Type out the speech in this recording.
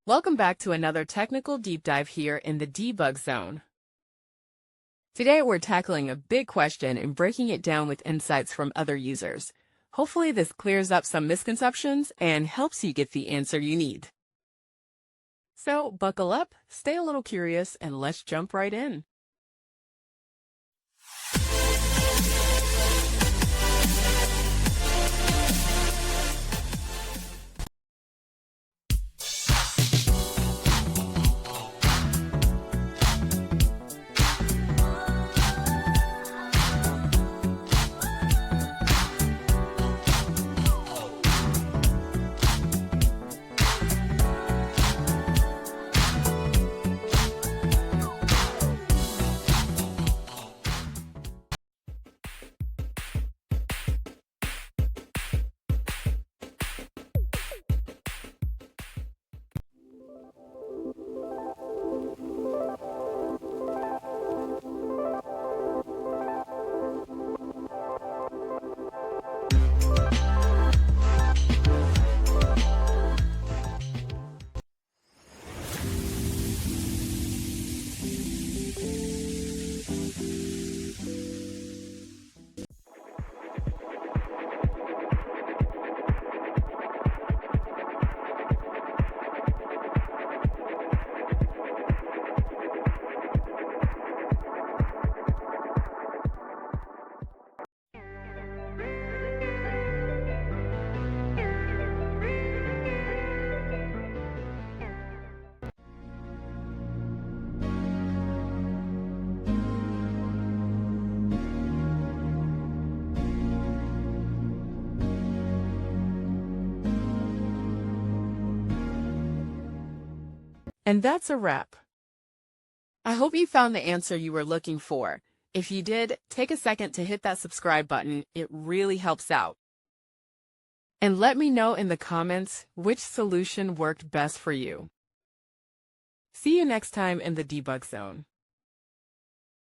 Welcome back to another technical deep dive here in the debug zone. Today we're tackling a big question and breaking it down with insights from other users. Hopefully this clears up some misconceptions and helps you get the answer you need. So buckle up, stay a little curious, and let's jump right in. And that's a wrap. I hope you found the answer you were looking for. If you did, take a second to hit that subscribe button. It really helps out. And let me know in the comments which solution worked best for you. See you next time in the debug zone.